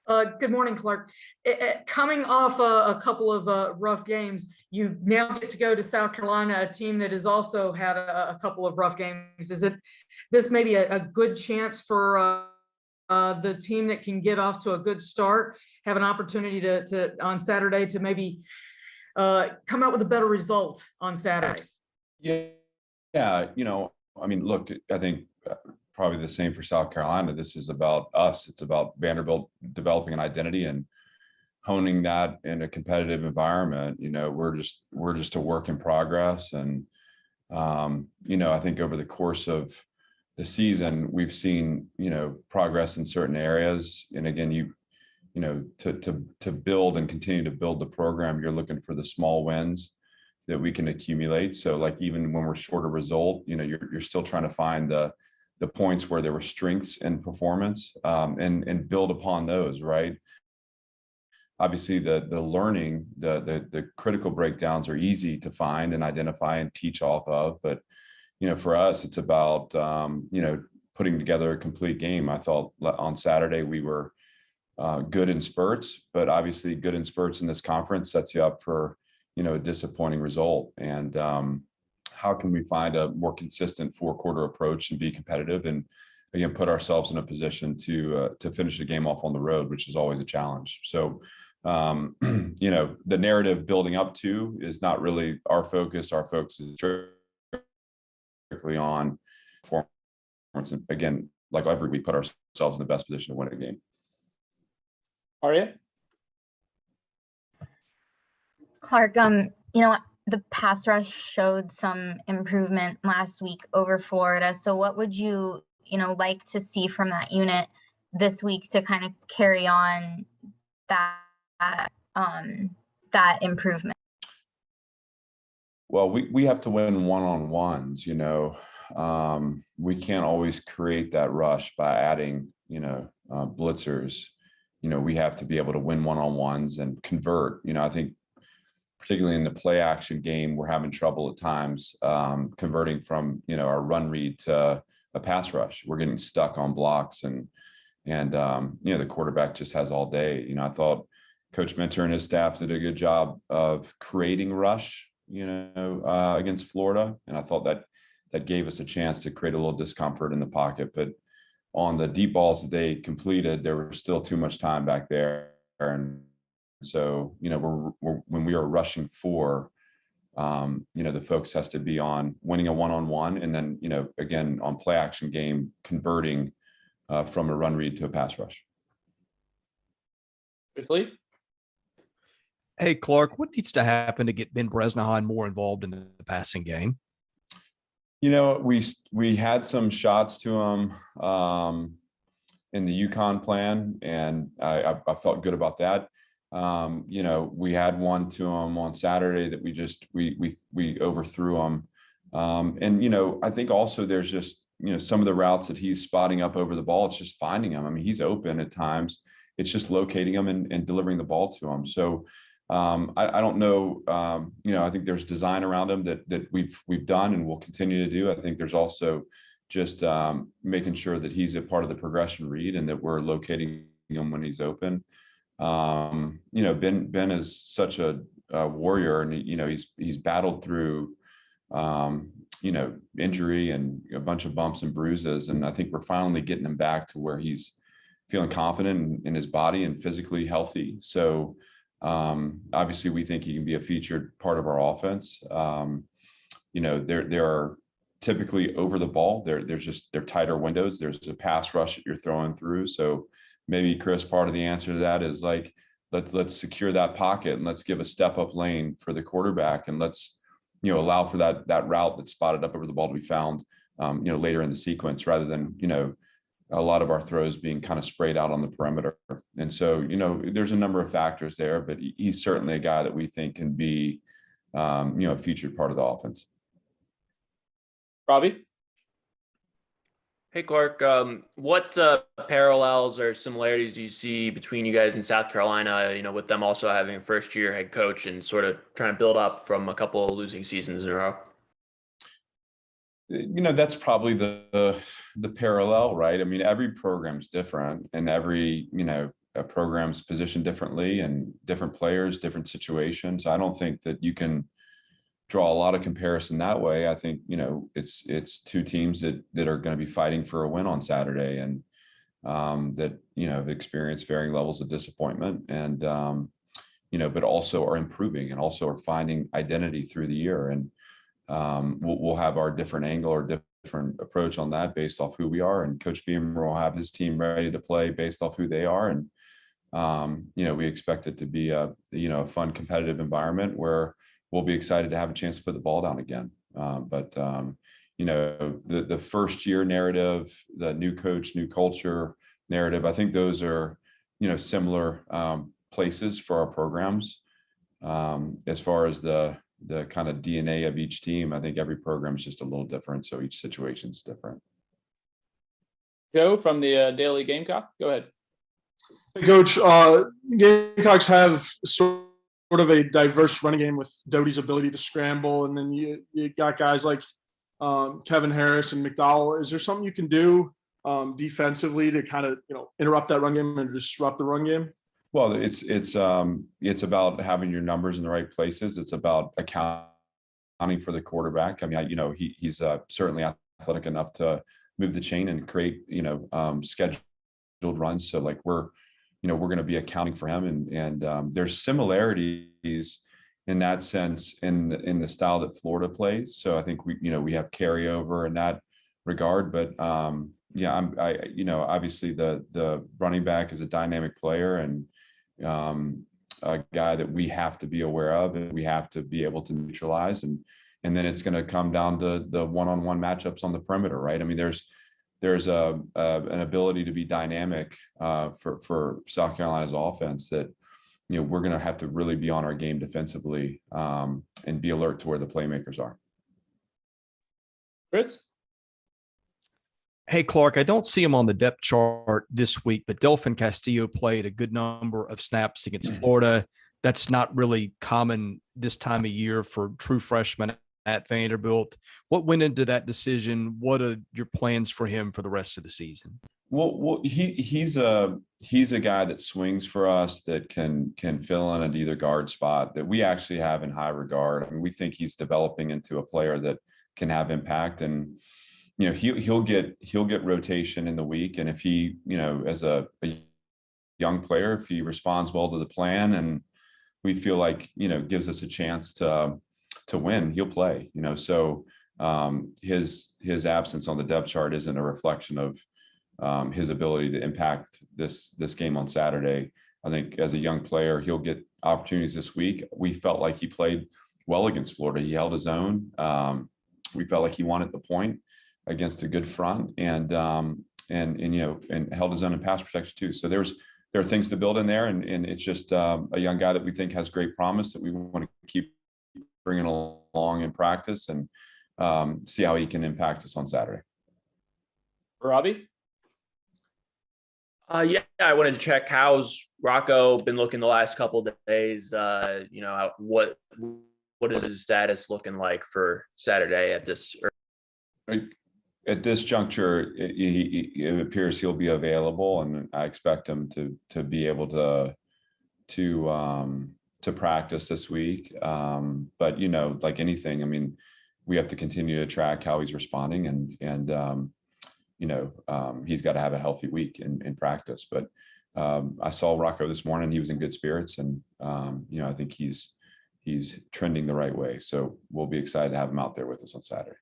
Good morning, Clark. Coming off a couple of rough games, you now get to go to South Carolina, a team that has also had a couple of rough games. Is it this maybe a good chance for the team that can get off to a good start, have an opportunity to on Saturday to maybe come out with a better result on Saturday? Yeah, yeah. I mean, look, I think probably the same for South Carolina. This is about us. It's about Vanderbilt developing an identity and honing that in a competitive environment. We're just a work in progress, and I think over the course of the season, we've seen progress in certain areas. And again, to build and continue to build the program, you're looking for the small wins that we can accumulate. So like even when we're short of result, you're still trying to find the points where there were strengths in performance, and build upon those, right? Obviously the learning, the critical breakdowns are easy to find and identify and teach off of. But for us, it's about putting together a complete game. I thought on Saturday we were good in spurts, but obviously good in spurts in this conference sets you up for a disappointing result. And how can we find a more consistent 4-quarter approach and be competitive, and again put ourselves in a position to finish the game off on the road, which is always a challenge. So the narrative building up to is not really our focus. Our focus is strictly on performance. And again, like every week, put ourselves in the best position to win a game. Arya? Clark, the pass rush showed some improvement last week over Florida. So what would you, like to see from that unit this week to kind of carry on that improvement? Well, we have to win one-on-ones. We can't always create that rush by adding, blitzers. We have to be able to win one-on-ones and convert. I think particularly in the play action game, we're having trouble at times converting from, our run read to a pass rush. We're getting stuck on blocks, and the quarterback just has all day. I thought Coach Mentor and his staff did a good job of creating rush, against Florida. And I thought that gave us a chance to create a little discomfort in the pocket. But on the deep balls that they completed, there was still too much time back there. And so, when we are rushing for, the focus has to be on winning a one-on-one, and then, again, on play action game, converting from a run read to a pass rush. Lee? Hey, Clark, what needs to happen to get Ben Bresnahan more involved in the passing game? We had some shots to him in the UConn plan, and I felt good about that. We had one to him on Saturday that we overthrew him. And I think also there's just, some of the routes that he's spotting up over the ball, it's just finding him. I mean, he's open at times. It's just locating him and delivering the ball to him. So I don't know, I think there's design around him that we've done and will continue to do. I think there's also just making sure that he's a part of the progression read and that we're locating him when he's open. Ben is such a warrior, and he's battled through injury and a bunch of bumps and bruises, and I think we're finally getting him back to where he's feeling confident in his body and physically healthy. So obviously we think he can be a featured part of our offense. There are typically over the ball, they're tighter windows. There's a pass rush that you're throwing through. So maybe, Chris, part of the answer to that is like, let's secure that pocket and let's give a step up lane for the quarterback, and let's allow for that route that's spotted up over the ball to be found later in the sequence, rather than a lot of our throws being kind of sprayed out on the perimeter. And so there's a number of factors there, but he's certainly a guy that we think can be a featured part of the offense. Robbie? Hey, Clark, what parallels or similarities do you see between you guys in South Carolina, with them also having a first-year head coach and sort of trying to build up from a couple of losing seasons in a row? That's probably the parallel, right? I mean, every program's different, and every programs positioned differently and different players, different situations. I don't think that you can draw a lot of comparison that way. I think, it's two teams that are going to be fighting for a win on Saturday, and that, have experienced varying levels of disappointment, and, but also are improving and also are finding identity through the year. And we'll have our different angle or different approach on that based off who we are. And Coach Beamer will have his team ready to play based off who they are. And, we expect it to be a fun, competitive environment where we'll be excited to have a chance to put the ball down again. But the first year narrative, the new coach, new culture narrative, I think those are, similar places for our programs. As far as the kind of DNA of each team, I think every program is just a little different. So each situation is different. Joe from the Daily Gamecock, go ahead. Hey, Coach, Gamecocks have sort of a diverse running game with Doty's ability to scramble, and then you got guys like Kevin Harris and McDowell. Is there something you can do defensively to kind of interrupt that run game and disrupt the run game? Well, it's about having your numbers in the right places. It's about accounting for the quarterback. I mean, he's certainly athletic enough to move the chain and create scheduled runs. So like we're going to be accounting for him, and there's similarities in that sense in the style that Florida plays. So I think we have carryover in that regard. But obviously the running back is a dynamic player, and a guy that we have to be aware of and we have to be able to neutralize. And then it's going to come down to the one-on-one matchups on the perimeter, right? I mean, there's an ability to be dynamic for South Carolina's offense that, we're going to have to really be on our game defensively and be alert to where the playmakers are. Chris? Hey, Clark, I don't see him on the depth chart this week, but Delphin Castillo played a good number of snaps against Florida. That's not really common this time of year for true freshmen at Vanderbilt. What went into that decision? What are your plans for him for the rest of the season? Well, he's a guy that swings for us, that can fill in at either guard spot, that we actually have in high regard. I mean, we think he's developing into a player that can have impact, and he'll get rotation in the week. And if he, as a young player, if he responds well to the plan and we feel like, gives us a chance to win, he'll play, so his absence on the depth chart isn't a reflection of his ability to impact this game on Saturday. I think as a young player, he'll get opportunities this week. We felt like he played well against Florida. He held his own. We felt like he wanted the point against a good front, and held his own in pass protection too. So there are things to build in there, and it's just a young guy that we think has great promise that we want to keep bringing along in practice and see how he can impact us on Saturday. Robbie? I wanted to check how's Rocco been looking the last couple of days. What is his status looking like for Saturday at this? At this juncture, it appears he'll be available, and I expect him to be able to practice this week. But like anything, I mean, we have to continue to track how he's responding, and he's got to have a healthy week in practice. But I saw Rocco this morning; he was in good spirits, and I think he's trending the right way. So we'll be excited to have him out there with us on Saturday.